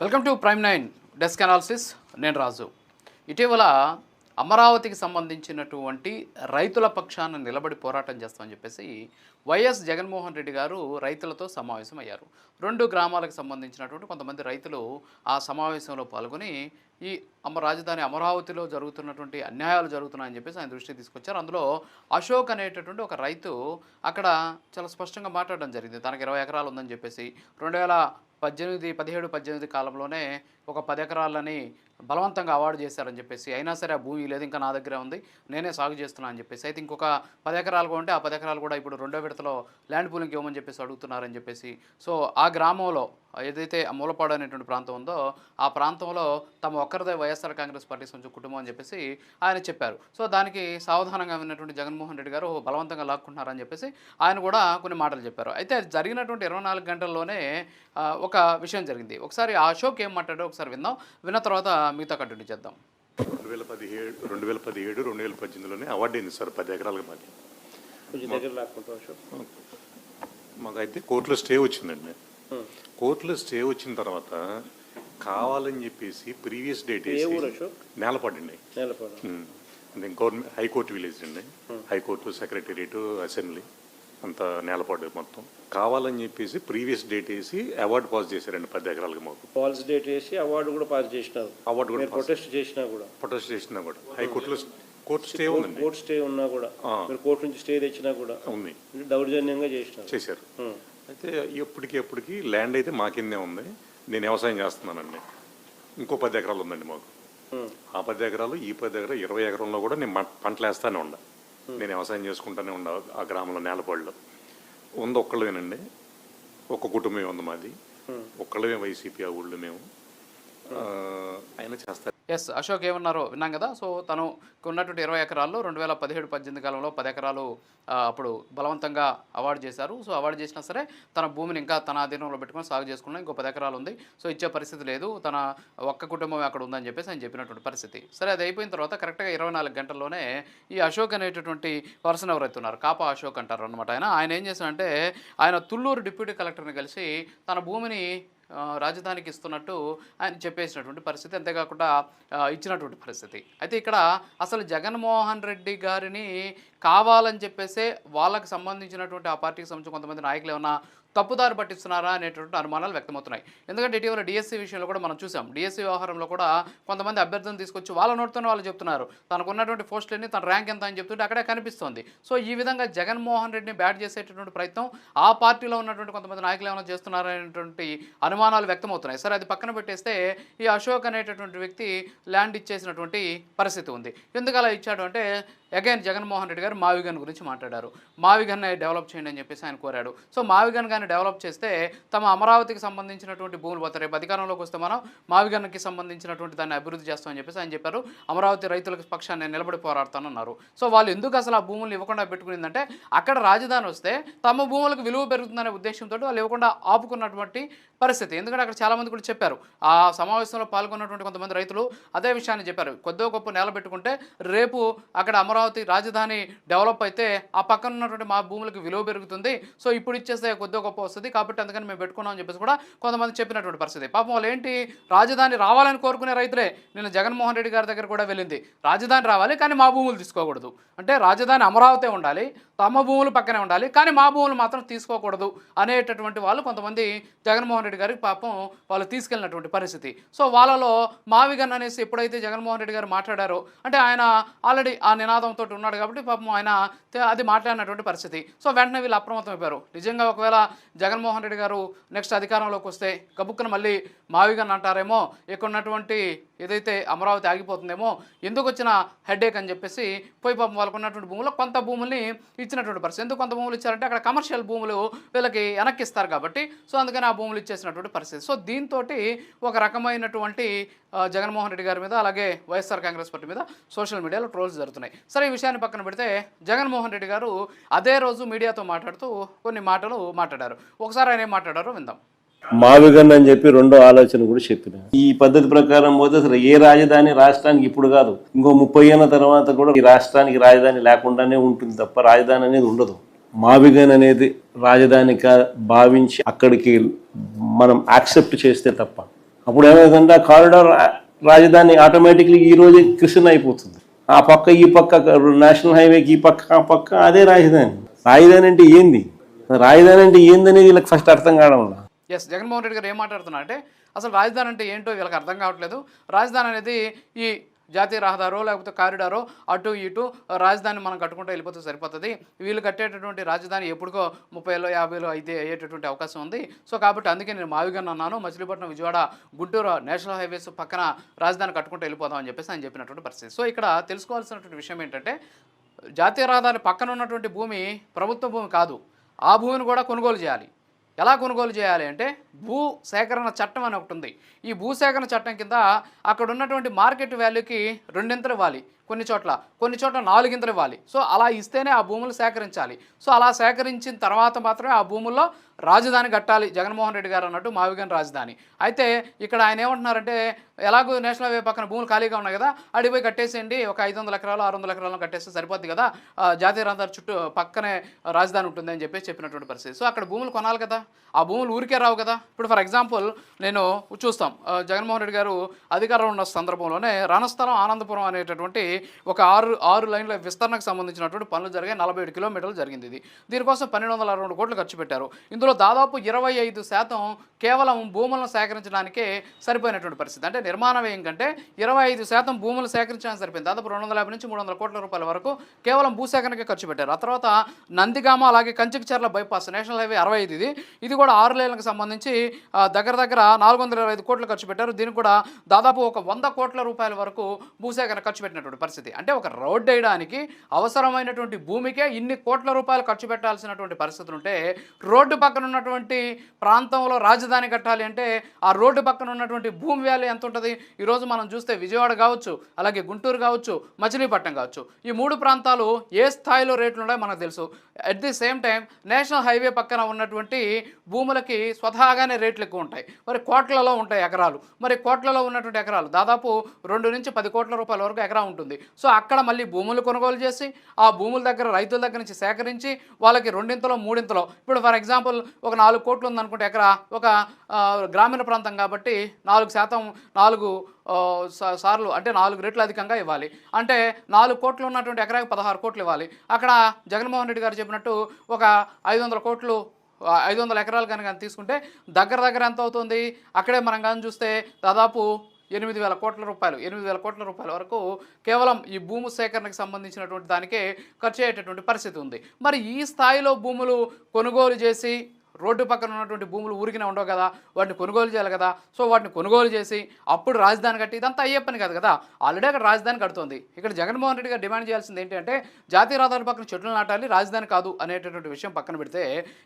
Welcome to prime 9 desk analysis. నేను రాజు. ఇటీవల అమరావతికి సంబంధించినటువంటి రైతుల పక్షాన నిలబడి పోరాటం చేస్తామని చెప్పేసి వైఎస్ జగన్మోహన్ రెడ్డి గారు రైతులతో సమావేశం అయ్యారు. 2 గ్రామాలకు సంబంధించినటువంటి కొంతమంది రైతులు ఆ సమావేశంలో పాల్గొని ఈ రాజధాని అమరావతిలో జరుగుతున్నటువంటి అన్యాయాలు జరుగుతున్నాయని చెప్పేసి ఆయన దృష్టికి తీసుకొచ్చారు. అందులో అశోక్ అనేటటువంటి ఒక రైతు అక్కడ చాలా స్పష్టంగా మాట్లాడడం జరిగింది. తనకు 20 ఎకరాలు ఉందని చెప్పేసి 2017-18 కాలంలోనే ఒక 10 ఎకరాలని బలవంతంగా అవార్డు చేశారని చెప్పేసి, అయినా సరే ఆ భూమి లేదు, ఇంకా నా దగ్గరే ఉంది, నేనే సాగు చేస్తున్నాను అని చెప్పేసి, అయితే ఇంకొక 10 ఎకరాలు ఉంటే ఆ 10 ఎకరాలు కూడా ఇప్పుడు 2వ విడతలో ల్యాండ్ పూలింగ్ ఇవ్వమని చెప్పేసి అడుగుతున్నారని చెప్పేసి, సో ఆ గ్రామంలో ఏదైతే మూలపాడు అనేటువంటి ప్రాంతం ఉందో ఆ ప్రాంతంలో తమ ఒక్కరిదే వైఎస్ఆర్ కాంగ్రెస్ పార్టీ సంబంధించిన కుటుంబం అని చెప్పేసి ఆయన చెప్పారు. సో దానికి సావధానంగా విన్నటువంటి జగన్మోహన్ రెడ్డి గారు బలవంతంగా లాక్కుంటున్నారని చెప్పేసి ఆయన కూడా కొన్ని మాటలు చెప్పారు. అయితే జరిగినటువంటి 24 గంటల్లోనే ఒక విషయం జరిగింది. ఒకసారి ఆ అశోక్ ఏం మాట్లాడో ఒకసారి విందాం. విన్న తర్వాత మిగతా కంటిన్యూ చేద్దాం. 2018లోనే అవార్డు అయింది సార్ 10 ఎకరాలకు. మాకైతే కోర్టులో స్టే వచ్చిందండి. కోర్టులో స్టే వచ్చిన తర్వాత కావాలని చెప్పేసి ప్రీవియస్ డేట్ నేలపాడండి, అంటే గవర్నమెంట్ హైకోర్టు విలేజ్ అండి. హైకోర్టు, సెక్రటేరియట్, అసెంబ్లీ అంతా నేలపాడు మొత్తం. కావాలని చెప్పేసి ప్రీవియస్ డేట్ వేసి అవార్డు పాస్ చేశారండి 10 ఎకరాలకు. మాకు ఫాల్స్ డేట్ వేసి అవార్డు కూడా పాస్ చేసినారు. అవార్డు కూడా ప్రొటెస్ట్ చేసినా కూడా హైకోర్టులో కోర్టు స్టే ఉందండి. కోర్టు స్టే ఉన్నా కూడా మీరు కోర్టు నుంచి స్టే తెచ్చినా కూడా ఉంది, దౌర్జన్యంగా చేశారు. అయితే ఎప్పటికి ల్యాండ్ అయితే మా కిందే ఉంది. నేను వ్యవసాయం చేస్తున్నానండి. ఇంకో 10 ఎకరాలు ఉందండి మాకు. ఆ 10 ఎకరాలు, ఈ 10 ఎకరాలు, 20 ఎకరంలో కూడా నేను పంటలు వేస్తానే ఉండ. నేను వ్యవసాయం చేసుకుంటానే ఉండ. ఆ గ్రామంలో నేలపాడులో ఉంది ఒక్కళ్ళవేనండి, ఒక్క కుటుంబమే ఉంది మాది. ఒక్కళ్ళమే వైసీపీ ఆ ఊళ్ళో మేము. ఆయన చేస్తారు. ఎస్, అశోక్ ఏమన్నారో విన్నాం కదా. సో తను ఉన్నటువంటి 20 ఎకరాల్లో 2017-18 కాలంలో 10 ఎకరాలు అప్పుడు బలవంతంగా అవార్డు చేశారు. సో అవార్డు చేసినా సరే తన భూమిని ఇంకా తన అధీనంలో పెట్టుకుని సాగు చేసుకున్నా. ఇంకో 10 ఎకరాలు ఉంది, సో ఇచ్చే పరిస్థితి లేదు, తన ఒక్క కుటుంబం అక్కడ ఉందని చెప్పేసి ఆయన చెప్పినటువంటి పరిస్థితి. సరే, అది అయిపోయిన తర్వాత కరెక్ట్గా 24 గంటల్లోనే ఈ అశోక్ అనేటటువంటి పర్సన్ ఎవరైతే ఉన్నారు, కాపా అశోక్ అంటారు అనమాట. ఆయన ఏం చేశాడంటే ఆయన తుళ్ళూరు డిప్యూటీ కలెక్టర్ని కలిసి తన భూమిని రాజధానికి ఇస్తున్నట్టు ఆయన చెప్పేసినటువంటి పరిస్థితి, అంతేకాకుండా ఇచ్చినటువంటి పరిస్థితి. అయితే ఇక్కడ అసలు జగన్మోహన్ రెడ్డి గారిని కావాలని చెప్పేసే వాళ్ళకి సంబంధించినటువంటి ఆ పార్టీకి సంబంధించిన కొంతమంది నాయకులు ఏమన్నా తప్పుదారి పట్టిస్తున్నారా అనేటువంటి అనుమానాలు వ్యక్తమవుతున్నాయి. ఎందుకంటే ఇటీవల డిఎస్సీ విషయంలో కూడా మనం చూసాం. డిఎస్సీ వ్యవహారంలో కూడా కొంతమంది అభ్యర్థులను తీసుకొచ్చి వాళ్ళ నోటితోనే వాళ్ళు చెప్తున్నారు తనకున్నటువంటి పోస్టులన్నీ తన ర్యాంక్ ఎంత అని చెప్తుంటే అక్కడే కనిపిస్తోంది. సో ఈ విధంగా జగన్మోహన్ రెడ్డిని బ్యాట్ చేసేటటువంటి ప్రయత్నం ఆ పార్టీలో ఉన్నటువంటి కొంతమంది నాయకులు ఏమైనా చేస్తున్నారనేటువంటి అనుమానాలు వ్యక్తమవుతున్నాయి. సరే, అది పక్కన పెట్టేస్తే ఈ అశోక్ అనేటటువంటి వ్యక్తి ల్యాండ్ ఇచ్చేసినటువంటి పరిస్థితి ఉంది. ఎందుకు అలా ఇచ్చాడు అంటే అగైన్ జగన్మోహన్ రెడ్డి గారు మావిగన్ గురించి మాట్లాడారు. మావిగన్ డెవలప్ చేయండి అని చెప్పేసి ఆయన కోరాడు. సో మావిగన్ కానీ డెవలప్ చేస్తే తమ అమరావతికి సంబంధించినటువంటి భూములు పోతాయి. రేపు అధికారంలోకి వస్తే మనం మావిగన్కి సంబంధించినటువంటి దాన్ని అభివృద్ధి చేస్తామని చెప్పేసి ఆయన చెప్పారు. అమరావతి రైతులకు పక్షాన్ని నిలబడి పోరాడతానన్నారు. సో వాళ్ళు ఎందుకు అసలు ఆ భూములు ఇవ్వకుండా పెట్టుకునిందంటే అక్కడ రాజధాని వస్తే తమ భూములకు విలువ పెరుగుతుందనే ఉద్దేశంతో వాళ్ళు ఇవ్వకుండా ఆపుకున్నటువంటి పరిస్థితి. ఎందుకంటే అక్కడ చాలామంది కూడా చెప్పారు, ఆ సమావేశంలో పాల్గొన్నటువంటి కొంతమంది రైతులు అదే విషయాన్ని చెప్పారు. కొద్దిగా గొప్ప నేల పెట్టుకుంటే రేపు అక్కడ అమరావతి రాజధాని డెవలప్ అయితే ఆ పక్కన ఉన్నటువంటి మా భూములకు విలువ పెరుగుతుంది. సో ఇప్పుడు ఇచ్చేస్తే కొద్దిగా గొప్ప వస్తుంది, కాబట్టి అందుకని మేము పెట్టుకున్నాం అని చెప్పేసి కూడా కొంతమంది చెప్పినటువంటి పరిస్థితి. పాపం వాళ్ళు ఏంటి, రాజధాని రావాలని కోరుకునే రైతులే. నేను జగన్మోహన్ రెడ్డి గారి దగ్గర కూడా వెళ్ళింది, రాజధాని రావాలి కానీ మా భూములు తీసుకోకూడదు, అంటే రాజధాని అమరావతి ఉండాలి, తమ భూములు పక్కనే ఉండాలి, కానీ మా భూములు మాత్రం తీసుకోకూడదు అనేటటువంటి వాళ్ళు కొంతమంది జగన్మోహన్ రెడ్డి గారికి పాపం వాళ్ళు తీసుకెళ్ళినటువంటి పరిస్థితి. సో వాళ్ళలో మావిగన్ అనేసి ఎప్పుడైతే జగన్మోహన్ రెడ్డి గారు మాట్లాడారో, అంటే ఆయన ఆల్రెడీ ఆ నినాదంతో ఉన్నాడు కాబట్టి పాపం ఆయన అది మాట్లాడినటువంటి పరిస్థితి. సో వెంటనే వీళ్ళు అప్రమత్తం అయిపోయారు. నిజంగా ఒకవేళ జగన్మోహన్ రెడ్డి గారు నెక్స్ట్ అధికారంలోకి వస్తే గబుక్కున మళ్ళీ మావిగన్ అంటారేమో, ఇక్కడ ఉన్నటువంటి ఏదైతే అమరావతి ఆగిపోతుందేమో, ఎందుకు వచ్చిన హెడేక్ అని చెప్పేసి పోయి పాపం వాళ్ళకు ఉన్నటువంటి భూముల్లో కొంత భూముల్ని ఇచ్చినటువంటి పరిస్థితి. ఎందుకు కొంత భూములు ఇచ్చారంటే అక్కడ కమర్షియల్ భూములు వీళ్ళకి వెనక్కిస్తారు కాబట్టి, సో అందుకని ఆ భూములు ఇచ్చేసినటువంటి పరిస్థితి. సో దీంతో ఒక రకమైనటువంటి జగన్మోహన్ రెడ్డి గారి మీద అలాగే వైఎస్ఆర్ కాంగ్రెస్ పార్టీ మీద సోషల్ మీడియాలో ట్రోల్స్ జరుగుతున్నాయి. సరే, ఈ విషయాన్ని పక్కన పెడితే జగన్మోహన్ రెడ్డి గారు అదే రోజు మీడియాతో మాట్లాడుతూ కొన్ని మాటలు మాట్లాడారు. ఒకసారి ఆయన ఏం మాట్లాడారో విందాం. మావిగన్ అని చెప్పి రెండో ఆలోచన కూడా చెప్పిన ఈ పద్ధతి ప్రకారం పోతే అసలు ఏ రాజధాని రాష్ట్రానికి ఇప్పుడు కాదు, ఇంకో 30 ఏళ్ళ తర్వాత కూడా ఈ రాష్ట్రానికి రాజధాని లేకుండానే ఉంటుంది తప్ప రాజధాని అనేది ఉండదు. మావిగన్ అనేది రాజధానిగా భావించి అక్కడికి మనం యాక్సెప్ట్ చేస్తే తప్ప అప్పుడు ఏమైందంటే ఆ కారిడార్ రాజధాని ఆటోమేటిక్లీ ఈ రోజే కృష్ణ అయిపోతుంది. ఆ పక్క ఈ పక్క నేషనల్ హైవేకి ఈ పక్క ఆ పక్క అదే రాజధాని. రాజధాని అంటే ఏంది, రాజధాని అంటే ఏందనేది వీళ్ళకి ఫస్ట్ అర్థం కావడం. ఎస్, జగన్మోహన్ రెడ్డి గారు ఏం మాట్లాడుతున్నారు అంటే అసలు రాజధాని అంటే ఏంటో వీళ్ళకి అర్థం కావట్లేదు. రాజధాని అనేది ఈ జాతీయ రహదారో లేకపోతే కారిడారో అటు ఇటు రాజధాని మనం కట్టుకుంటూ వెళ్ళిపోతే సరిపోతుంది. వీళ్ళు కట్టేటటువంటి రాజధాని ఎప్పుడుకో 30లో 50లో అయితే అయ్యేటటువంటి అవకాశం ఉంది. సో కాబట్టి అందుకే నేను మావిగన్ అన్నాను, మచిలీపట్నం విజయవాడ గుంటూరు నేషనల్ హైవేస్ పక్కన రాజధాని కట్టుకుంటూ వెళ్ళిపోదాం అని చెప్పేసి ఆయన చెప్పినటువంటి పరిస్థితి. సో ఇక్కడ తెలుసుకోవాల్సినటువంటి విషయం ఏంటంటే జాతీయ రహదారి పక్కన ఉన్నటువంటి భూమి ప్రభుత్వ భూమి కాదు. ఆ భూమిని కూడా కొనుగోలు చేయాలి. ఎలా కొనుగోలు చేయాలి అంటే భూ సేకరణ చట్టం అని ఒకటి ఉంది. ఈ భూ సేకరణ చట్టం కింద అక్కడ ఉన్నటువంటి మార్కెట్ వాల్యూకి 2 ఇంతలు ఇవ్వాలి, కొన్ని చోట్ల 4 ఇంతలు ఇవ్వాలి. సో అలా ఇస్తేనే ఆ భూములు సేకరించాలి. సో అలా సేకరించిన తర్వాత మాత్రమే ఆ భూముల్లో రాజధాని కట్టాలి జగన్మోహన్ రెడ్డి గారు అన్నట్టు మావిగన్ రాజధాని. అయితే ఇక్కడ ఆయన ఏమంటున్నారంటే ఎలాగో నేషనల్ హైవే పక్కన భూములు ఖాళీగా ఉన్నాయి కదా, అడిగిపోయి కట్టేసేయండి, ఒక 500 ఎకరాలు 600 ఎకరాలను కట్టేస్తే సరిపోద్ది కదా, జాతీయ రహదారి చుట్టూ పక్కనే రాజధాని ఉంటుంది అని చెప్పినటువంటి పరిస్థితి. సో అక్కడ భూములు కొనాలి కదా, ఆ భూములు ఊరికే రావు కదా. ఇప్పుడు ఫర్ ఎగ్జాంపుల్ నేను చూస్తాం, జగన్మోహన్ రెడ్డి గారు అధికారంలో ఉన్న సందర్భంలోనే రణస్థలం ఆనందపురం అనేటటువంటి ఒక 6 లైన్ల విస్తరణకు సంబంధించినటువంటి పనులు జరిగాయి. 47 కిలోమీటర్లు జరిగింది. ఇది దీనికోసం 1262 కోట్లు ఖర్చు పెట్టారు. ఇందులో దాదాపు 25% కేవలం భూములను సేకరించడానికే సరిపోయినటువంటి పరిస్థితి. అంటే నిర్మాణ వ్యయం కంటే 25% భూములు సేకరించడానికి సరిపోయింది. దాదాపు 250 నుంచి 300 కోట్ల రూపాయల వరకు కేవలం భూసేకరణకే ఖర్చు పెట్టారు. ఆ తర్వాత నందిగామ అలాగే కంచికచర్ల బైపాస్ నేషనల్ హైవే 65 ఇది కూడా 6 లేన్లకు సంబంధించి దగ్గర 425 కోట్లు ఖర్చు పెట్టారు. దీనికి కూడా దాదాపు ఒక 100 కోట్ల రూపాయల వరకు భూసేకరణ ఖర్చు పెట్టినటువంటి పరిస్థితి. అంటే ఒక రోడ్డు వేయడానికి అవసరమైనటువంటి భూమికే ఇన్ని కోట్ల రూపాయలు ఖర్చు పెట్టాల్సినటువంటి పరిస్థితులు ఉంటే రోడ్డు పక్కన ఉన్నటువంటి ప్రాంతంలో రాజధాని కట్టాలి అంటే ఆ రోడ్డు పక్కన ఉన్నటువంటి భూమి వాల్యూ ఎంత ఉంటుంది? ఈరోజు మనం చూస్తే విజయవాడ కావచ్చు, అలాగే గుంటూరు కావచ్చు, మచిలీపట్నం కావచ్చు, ఈ 3 ప్రాంతాలు ఏ స్థాయిలో రేట్లు ఉన్నాయో మనకు తెలుసు. At the same time national highway పక్కన ఉన్నటువంటి భూములకి స్వతహాగానే రేట్లు ఎక్కువ ఉంటాయి. మరి కోట్లలో ఉంటాయి ఎకరాలు. మరి కోట్లలో ఉన్నటువంటి ఎకరాలు దాదాపు 2 నుంచి 10 కోట్ల రూపాయల వరకు ఎకరా ఉంటుంది. సో అక్కడ మళ్ళీ భూములు కొనుగోలు చేసి ఆ భూముల దగ్గర రైతుల దగ్గర నుంచి సేకరించి వాళ్ళకి 2 ఇంతలో 3 ఇంతలో, ఇప్పుడు ఫర్ ఎగ్జాంపుల్ ఒక 4 కోట్లు ఉందనుకుంటే ఎకరా, ఒక గ్రామీణ ప్రాంతం కాబట్టి 4% సార్లు అంటే 4 రెట్లు అధికంగా ఇవ్వాలి. అంటే 4 కోట్లు ఉన్నటువంటి ఎకరాకి 16 కోట్లు ఇవ్వాలి. అక్కడ జగన్మోహన్ రెడ్డి గారు చెప్పినట్టు ఒక 500 కోట్లు 500 ఎకరాలు కనుక తీసుకుంటే దగ్గర ఎంత అవుతుంది? అక్కడే మనం కానీ చూస్తే దాదాపు 8,000 కోట్ల రూపాయల వరకు కేవలం ఈ భూమి సేకరణకు సంబంధించినటువంటి దానికే ఖర్చు అయ్యేటటువంటి పరిస్థితి ఉంది. మరి ఈ స్థాయిలో భూములు కొనుగోలు చేసి రోడ్డు పక్కన ఉన్నటువంటి భూములు ఊరికినే ఉండవు కదా, వాటిని కొనుగోలు చేయాలి కదా. సో వాటిని కొనుగోలు చేసి అప్పుడు రాజధాని కట్టి ఇదంతా అయ్యే పని కాదు కదా. ఆల్రెడీ అక్కడ రాజధాని కడుతుంది. ఇక్కడ జగన్మోహన్ రెడ్డి గారు డిమాండ్ చేయాల్సింది ఏంటంటే జాతీయ రహదారి పక్కన చెట్లు నాటాలి, రాజధాని కాదు అనేటటువంటి విషయం పక్కన పెడితే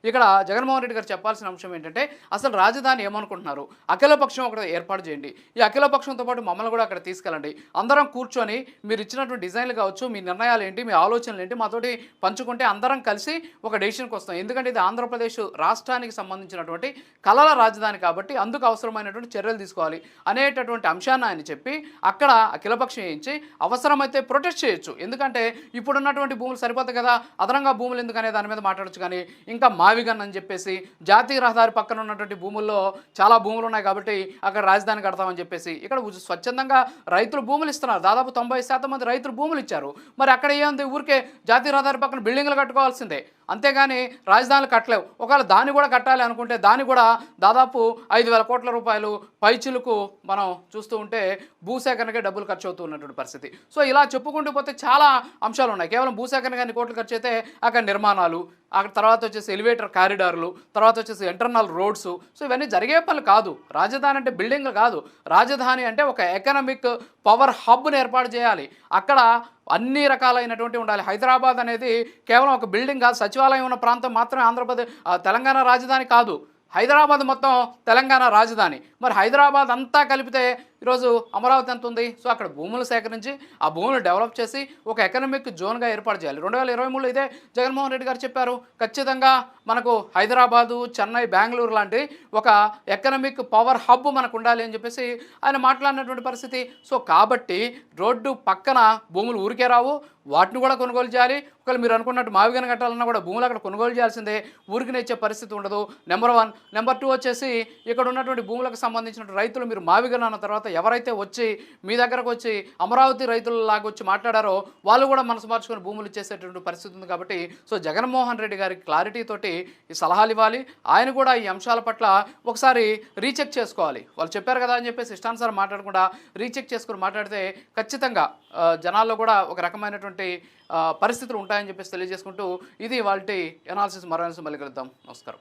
ఇక్కడ జగన్మోహన్ రెడ్డి గారు చెప్పాల్సిన అంశం ఏంటంటే అసలు రాజధాని ఏమనుకుంటున్నారు? అఖిలపక్షం ఒకటి ఏర్పాటు చేయండి. ఈ అఖిలపక్షంతో పాటు మమ్మల్ని కూడా అక్కడ తీసుకెళ్ళండి. అందరం కూర్చొని మీరు ఇచ్చినటువంటి డిజైన్లు కావచ్చు, మీ నిర్ణయాలు ఏంటి, మీ ఆలోచనలు ఏంటి మాతోటి పంచుకుంటే అందరం కలిసి ఒక డెసిషన్కి వస్తాం. ఎందుకంటే ఇది ఆంధ్రప్రదేశ్ రాష్ట్రానికి సంబంధించినటువంటి కళల రాజధాని కాబట్టి అందుకు అవసరమైనటువంటి చర్యలు తీసుకోవాలి అనేటటువంటి అంశాన్ని ఆయన చెప్పి అక్కడ అఖిలపక్షం వేయించి అవసరమైతే ప్రొటెస్ట్ చేయొచ్చు. ఎందుకంటే ఇప్పుడున్నటువంటి భూములు సరిపోతాయి కదా, అదనంగా భూములు ఎందుకనే దాని మీద మాట్లాడచ్చు. కానీ ఇంకా మావిగన్ అని చెప్పేసి జాతీయ రహదారి పక్కన ఉన్నటువంటి భూముల్లో చాలా భూములు ఉన్నాయి కాబట్టి అక్కడ రాజధాని కడతామని చెప్పేసి ఇక్కడ స్వచ్ఛందంగా రైతులు భూములు ఇస్తున్నారు. దాదాపు 90% మంది రైతులు భూములు ఇచ్చారు. మరి అక్కడ ఏముంది? ఊరికే జాతీయ రహదారి పక్కన బిల్డింగ్లు కట్టుకోవాల్సిందే, అంతేగాని రాజధానులు కట్టలేవు. ఒకవేళ దాన్ని కూడా కట్టాలి అనుకుంటే దాన్ని కూడా దాదాపు 5,000 కోట్ల రూపాయలు పైచులకు మనం చూస్తూ ఉంటే భూసేకరణకే డబ్బులు ఖర్చు అవుతూ ఉన్నటువంటి పరిస్థితి. సో ఇలా చెప్పుకుంటూ పోతే చాలా అంశాలు ఉన్నాయి. కేవలం భూసేకరణ కానీ కోట్లు ఖర్చు అయితే అక్కడ నిర్మాణాలు, అక్కడ తర్వాత వచ్చేసి ఎలివేటర్ కారిడార్లు, తర్వాత వచ్చేసి ఇంటర్నల్ రోడ్స్. సో ఇవన్నీ జరిగే పనులు కాదు. రాజధాని అంటే బిల్డింగ్లు కాదు. రాజధాని అంటే ఒక ఎకనామిక్ పవర్ హబ్ని ఏర్పాటు చేయాలి. అక్కడ అన్ని రకాలైనటువంటి ఉండాలి. హైదరాబాద్ అనేది కేవలం ఒక బిల్డింగ్ కాదు, సచివాలయం ఉన్న ప్రాంతం మాత్రమే ఆంధ్రప్రదేశ్ తెలంగాణ రాజధాని కాదు. హైదరాబాద్ మొత్తం తెలంగాణ రాజధాని. మరి హైదరాబాద్ అంతా కలిపితే ఈరోజు అమరావతి ఎంత ఉంది? సో అక్కడ భూములు సేకరించి ఆ భూములు డెవలప్ చేసి ఒక ఎకనామిక్ జోన్గా ఏర్పాటు చేయాలి. 2023లో ఇదే జగన్మోహన్ రెడ్డి గారు చెప్పారు. ఖచ్చితంగా మనకు హైదరాబాదు, చెన్నై, బెంగళూరు లాంటి ఒక ఎకనామిక్ పవర్ హబ్ మనకు ఉండాలి అని చెప్పేసి ఆయన మాట్లాడినటువంటి పరిస్థితి. సో కాబట్టి రోడ్డు పక్కన భూములు ఊరికే రావు, వాటిని కూడా కొనుగోలు చేయాలి. ఒకవేళ మీరు అనుకున్నట్టు మావిగన కట్టాలన్నా కూడా భూములు అక్కడ కొనుగోలు చేయాల్సిందే, ఊరికి ఇచ్చే పరిస్థితి ఉండదు. నెంబర్ 1. నెంబర్ 2 వచ్చేసి ఇక్కడ ఉన్నటువంటి భూములకు సంబంధించిన రైతులు మీరు మావిగన అన్న తర్వాత ఎవరైతే వచ్చి మీ దగ్గరకు వచ్చి అమరావతి రైతులలాగా వచ్చి మాట్లాడారో వాళ్ళు కూడా మనసు మార్చుకొని భూములు ఇచ్చేసేటువంటి పరిస్థితి ఉంది. కాబట్టి సో జగన్మోహన్ రెడ్డి గారికి క్లారిటీ తోటి ఈ సలహాలు ఇవ్వాలి. ఆయన కూడా ఈ అంశాల పట్ల ఒకసారి రీచెక్ చేసుకోవాలి. వాళ్ళు చెప్పారు కదా అని చెప్పేసి ఇష్టానుసారం మాట్లాడకుండా రీచెక్ చేసుకుని మాట్లాడితే ఖచ్చితంగా జనాల్లో కూడా ఒక రకమైనటువంటి పరిస్థితులు ఉంటాయని చెప్పేసి తెలియజేసుకుంటూ ఇది వాళ్ళ ఎనాలిసిస్. మరో మళ్ళీ కలుద్దాం. నమస్కారం.